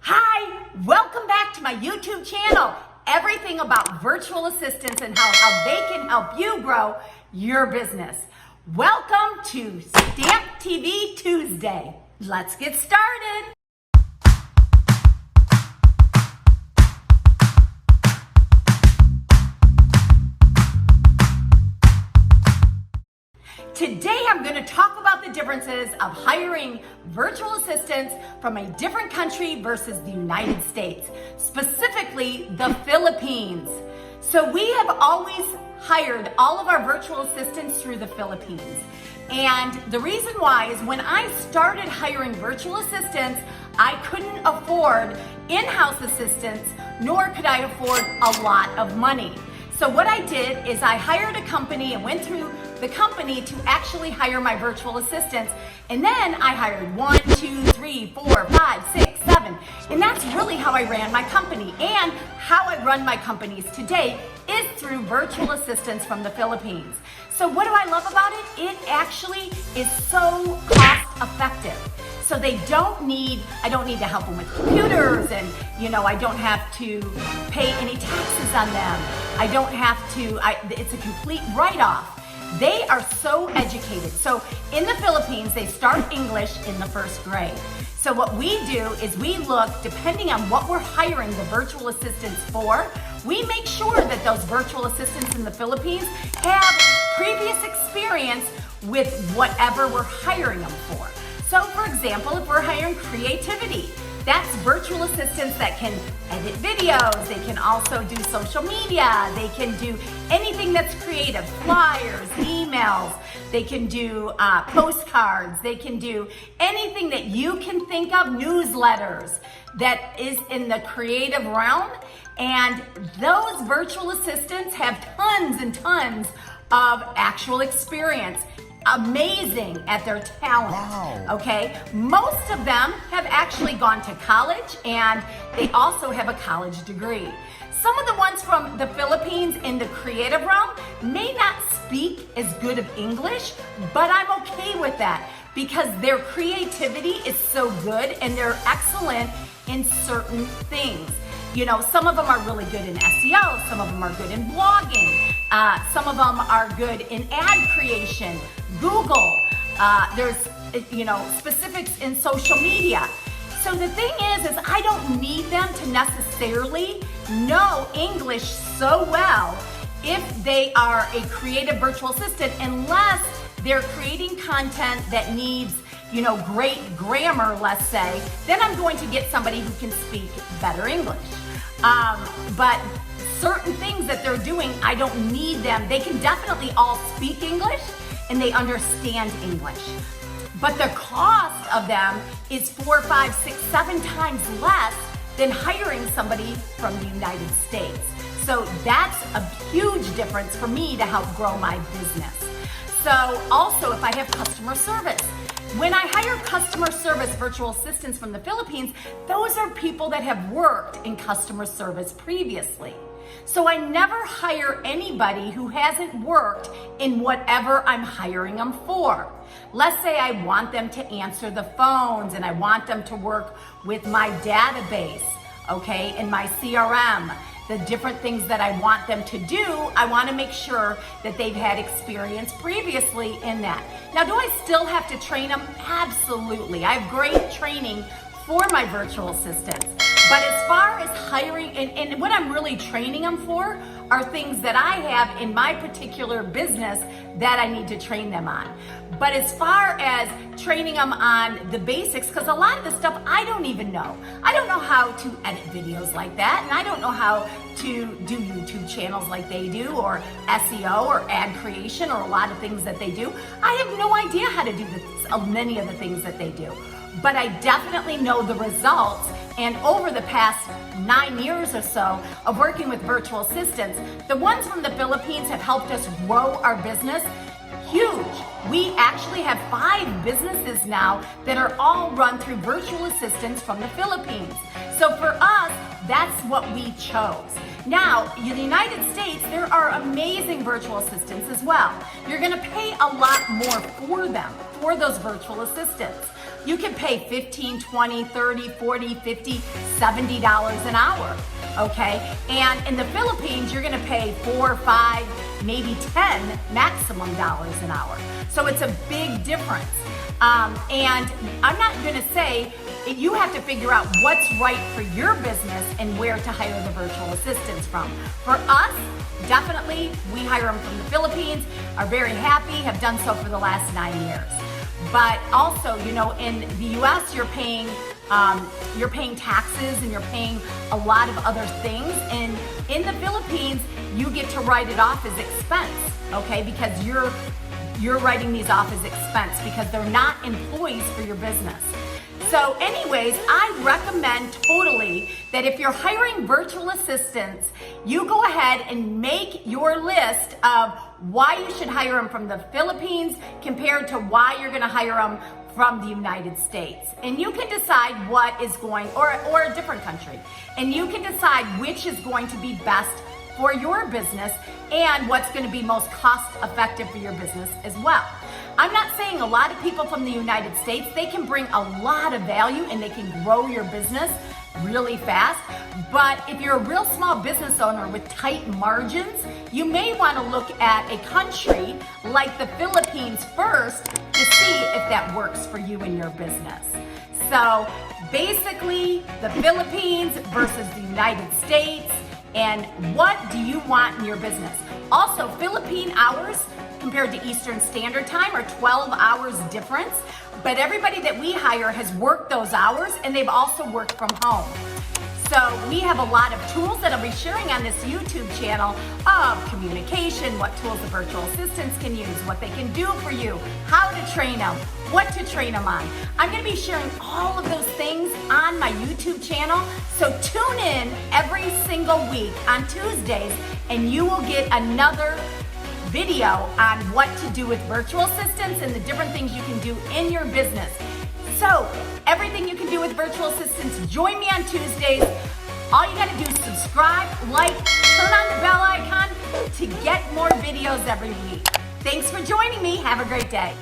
Hi, welcome back to my YouTube channel. Everything about virtual assistants and how they can help you grow your business. Welcome to StampTV Tuesday. Let's get started. Today I'm going to talk about the differences of hiring virtual assistants from a different country versus the United States, specifically the Philippines. So we have always hired all of our virtual assistants through the Philippines. And the reason why is when I started hiring virtual assistants, I couldn't afford in-house assistants, nor could I afford a lot of money. So what I did is I hired a company and went through the company to actually hire my virtual assistants. And then I hired 1, 2, 3, 4, 5, 6, 7. And that's really how I ran my company. And how I run my companies today is through virtual assistants from the Philippines. So what do I love about it? It actually is so cost effective. So I don't need to help them with computers, and I don't have to pay any taxes on them. I don't have to, it's a complete write-off. They are so educated. So in the Philippines, they start English in the first grade. So what we do is we look, depending on what we're hiring the virtual assistants for, we make sure that those virtual assistants in the Philippines have previous experience with whatever we're hiring them for. So for example, if we're hiring creativity, that's virtual assistants that can edit videos, they can also do social media, they can do anything that's creative, flyers, emails, they can do postcards, they can do anything that you can think of, newsletters, that is in the creative realm. And those virtual assistants have tons and tons of actual experience. Amazing at their talent. Wow. Okay? Most of them have actually gone to college, and they also have a college degree. Some of the ones from the Philippines in the creative realm may not speak as good of English, but I'm okay with that because their creativity is so good and they're excellent in certain things. Some of them are really good in SEO, some of them are good in blogging, some of them are good in ad creation, Google, there's specifics in social media. So the thing is I don't need them to necessarily know English so well if they are a creative virtual assistant, unless they're creating content that needs great grammar, let's say, then I'm going to get somebody who can speak better English. But certain things that they're doing, I don't need them. They can definitely all speak English and they understand English. But the cost of them is 4, 5, 6, 7 times less than hiring somebody from the United States. So that's a huge difference for me to help grow my business. So also, if I have customer service, when I hire customer service virtual assistants from the Philippines, those are people that have worked in customer service previously. So I never hire anybody who hasn't worked in whatever I'm hiring them for. Let's say I want them to answer the phones and I want them to work with my database, okay, and my CRM. The different things that I want them to do, I want to make sure that they've had experience previously in that. Now, do I still have to train them? Absolutely. I have great training for my virtual assistants. But as far as hiring, and what I'm really training them for are things that I have in my particular business that I need to train them on. But as far as training them on the basics, because a lot of the stuff I don't even know. I don't know how to edit videos like that, and I don't know how to do YouTube channels like they do, or SEO, or ad creation, or a lot of things that they do. I have no idea how to do many of the things that they do. But I definitely know the results. And over the past 9 years or so of working with virtual assistants, the ones from the Philippines have helped us grow our business huge. We actually have 5 businesses now that are all run through virtual assistants from the Philippines. So for us, that's what we chose. Now, in the United States, there are amazing virtual assistants as well. You're gonna pay a lot more for them, for those virtual assistants. you can pay $15, $20, $30, $40, $50, $70 an hour, okay? And in the Philippines, you're gonna pay $4, $5, maybe $10 maximum dollars an hour. So it's a big difference. And I'm not gonna say, you have to figure out what's right for your business and where to hire the virtual assistants from. For us, definitely, we hire them from the Philippines, are very happy, have done so for the last 9 years. But also, you know, in the US, you're paying taxes and you're paying a lot of other things. And in the Philippines, you get to write it off as expense, okay? Because you're writing these off as expense because they're not employees for your business. So anyways, I recommend totally that if you're hiring virtual assistants, you go ahead and make your list of why you should hire them from the Philippines compared to why you're gonna hire them from the United States. And you can decide what is going, or a different country, and you can decide which is going to be best for your business and what's gonna be most cost effective for your business as well. I'm not saying a lot of people from the United States, they can bring a lot of value and they can grow your business really fast. But if you're a real small business owner with tight margins, you may want to look at a country like the Philippines first to see if that works for you and your business. So basically, the Philippines versus the United States, and what do you want in your business? Also, Philippine hours compared to Eastern Standard Time are 12 hours difference, but everybody that we hire has worked those hours and they've also worked from home. So we have a lot of tools that I'll be sharing on this YouTube channel of communication, what tools the virtual assistants can use, what they can do for you, how to train them, what to train them on. I'm gonna be sharing all of those things on my YouTube channel, so tune in every single week on Tuesdays and you will get another video on what to do with virtual assistants and the different things you can do in your business. So, everything you can do with virtual assistants, join me on Tuesdays. All you gotta do is subscribe, like, turn on the bell icon to get more videos every week. Thanks for joining me. Have a great day.